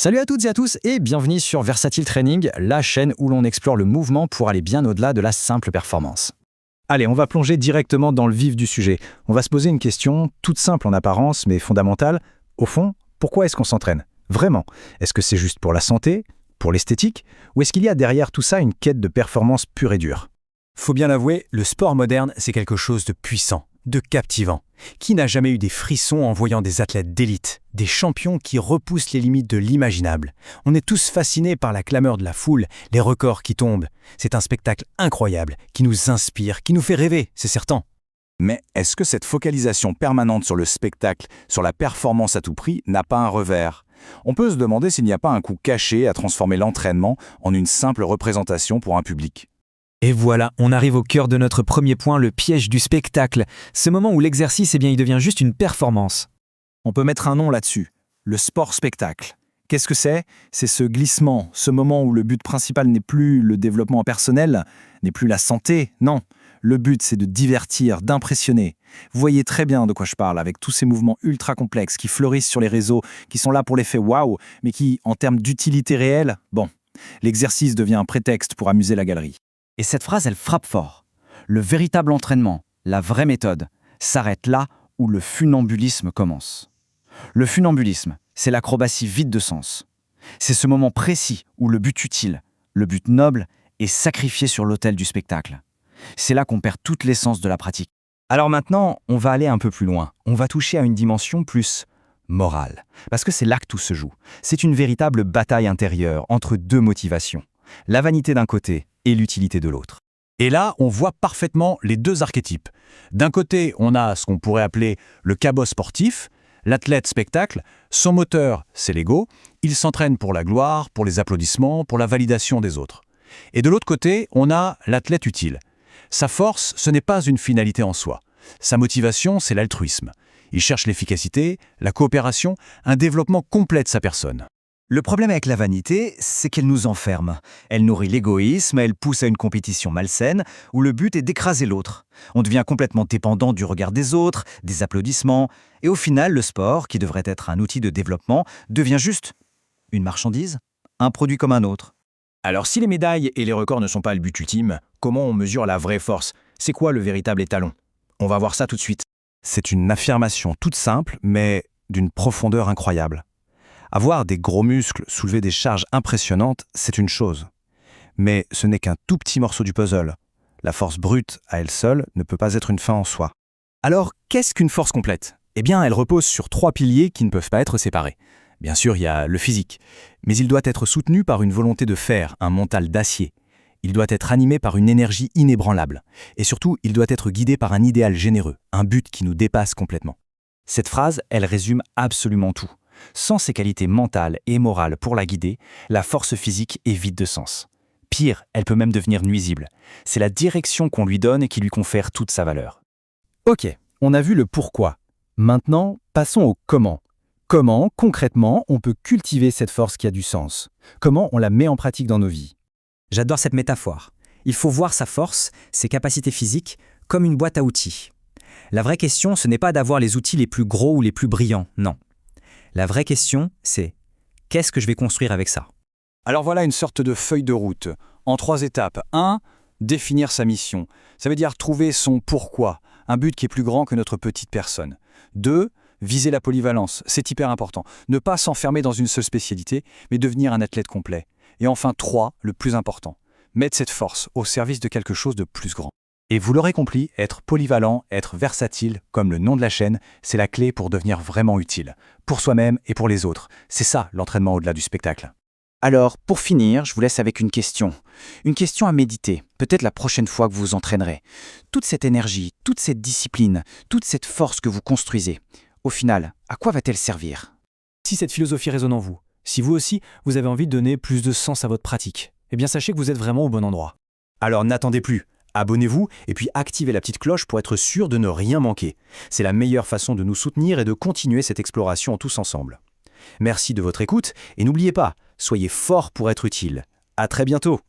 Salut à toutes et à tous et bienvenue sur Versatile Training, la chaîne où l'on explore le mouvement pour aller bien au-delà de la simple performance. Allez, on va plonger directement dans le vif du sujet. On va se poser une question toute simple en apparence mais fondamentale. Au fond, pourquoi est-ce qu'on s'entraîne? Vraiment? Est-ce que c'est juste pour la santé? Pour l'esthétique? Ou est-ce qu'il y a derrière tout ça une quête de performance pure et dure? Faut bien l'avouer, le sport moderne, c'est quelque chose de puissant, de captivant. Qui n'a jamais eu des frissons en voyant des athlètes d'élite, des champions qui repoussent les limites de l'imaginable? On est tous fascinés par la clameur de la foule, les records qui tombent. C'est un spectacle incroyable, qui nous inspire, qui nous fait rêver, c'est certain. Mais est-ce que cette focalisation permanente sur le spectacle, sur la performance à tout prix, n'a pas un revers? On peut se demander s'il n'y a pas un coup caché à transformer l'entraînement en une simple représentation pour un public. Et voilà, on arrive au cœur de notre premier point, le piège du spectacle. Ce moment où l'exercice, il devient juste une performance. On peut mettre un nom là-dessus, le sport-spectacle. Qu'est-ce que c'est? C'est ce glissement, ce moment où le but principal n'est plus le développement personnel, n'est plus la santé, non. Le but, c'est de divertir, d'impressionner. Vous voyez très bien de quoi je parle, avec tous ces mouvements ultra complexes qui fleurissent sur les réseaux, qui sont là pour l'effet waouh, mais qui, en termes d'utilité réelle, l'exercice devient un prétexte pour amuser la galerie. Et cette phrase, elle frappe fort. Le véritable entraînement, la vraie méthode, s'arrête là où le funambulisme commence. Le funambulisme, c'est l'acrobatie vide de sens. C'est ce moment précis où le but utile, le but noble, est sacrifié sur l'autel du spectacle. C'est là qu'on perd toute l'essence de la pratique. Alors maintenant, on va aller un peu plus loin. On va toucher à une dimension plus morale. Parce que c'est là que tout se joue. C'est une véritable bataille intérieure entre deux motivations. La vanité d'un côté et l'utilité de l'autre. Et là, on voit parfaitement les deux archétypes. D'un côté, on a ce qu'on pourrait appeler le cabot sportif, l'athlète spectacle. Son moteur, c'est l'ego. Il s'entraîne pour la gloire, pour les applaudissements, pour la validation des autres. Et de l'autre côté, on a l'athlète utile. Sa force, ce n'est pas une finalité en soi. Sa motivation, c'est l'altruisme. Il cherche l'efficacité, la coopération, un développement complet de sa personne. Le problème avec la vanité, c'est qu'elle nous enferme. Elle nourrit l'égoïsme, elle pousse à une compétition malsaine, où le but est d'écraser l'autre. On devient complètement dépendant du regard des autres, des applaudissements, et au final, le sport, qui devrait être un outil de développement, devient juste une marchandise, un produit comme un autre. Alors si les médailles et les records ne sont pas le but ultime, comment on mesure la vraie force? C'est quoi le véritable étalon? On va voir ça tout de suite. C'est une affirmation toute simple, mais d'une profondeur incroyable. Avoir des gros muscles, soulever des charges impressionnantes, c'est une chose. Mais ce n'est qu'un tout petit morceau du puzzle. La force brute, à elle seule, ne peut pas être une fin en soi. Alors, qu'est-ce qu'une force complète? Eh bien, elle repose sur trois piliers qui ne peuvent pas être séparés. Bien sûr, il y a le physique, mais il doit être soutenu par une volonté de fer, un mental d'acier. Il doit être animé par une énergie inébranlable. Et surtout, il doit être guidé par un idéal généreux, un but qui nous dépasse complètement. Cette phrase, elle résume absolument tout. Sans ces qualités mentales et morales pour la guider, la force physique est vide de sens. Pire, elle peut même devenir nuisible. C'est la direction qu'on lui donne qui lui confère toute sa valeur. Ok, on a vu le pourquoi. Maintenant, passons au comment. Comment, concrètement, on peut cultiver cette force qui a du sens? Comment on la met en pratique dans nos vies? J'adore cette métaphore. Il faut voir sa force, ses capacités physiques, comme une boîte à outils. La vraie question, ce n'est pas d'avoir les outils les plus gros ou les plus brillants, non. La vraie question, c'est qu'est-ce que je vais construire avec ça? Alors voilà une sorte de feuille de route, en 3 étapes. 1. Définir sa mission. Ça veut dire trouver son pourquoi, un but qui est plus grand que notre petite personne. 2. Viser la polyvalence, c'est hyper important. Ne pas s'enfermer dans une seule spécialité, mais devenir un athlète complet. Et enfin 3, le plus important, mettre cette force au service de quelque chose de plus grand. Et vous l'aurez compris, être polyvalent, être versatile, comme le nom de la chaîne, c'est la clé pour devenir vraiment utile, pour soi-même et pour les autres. C'est ça l'entraînement au-delà du spectacle. Alors, pour finir, je vous laisse avec une question. Une question à méditer, peut-être la prochaine fois que vous vous entraînerez. Toute cette énergie, toute cette discipline, toute cette force que vous construisez, au final, à quoi va-t-elle servir? Si cette philosophie résonne en vous, si vous aussi, vous avez envie de donner plus de sens à votre pratique, eh bien sachez que vous êtes vraiment au bon endroit. Alors n'attendez plus. Abonnez-vous et puis activez la petite cloche pour être sûr de ne rien manquer. C'est la meilleure façon de nous soutenir et de continuer cette exploration tous ensemble. Merci de votre écoute et n'oubliez pas, soyez forts pour être utiles. À très bientôt.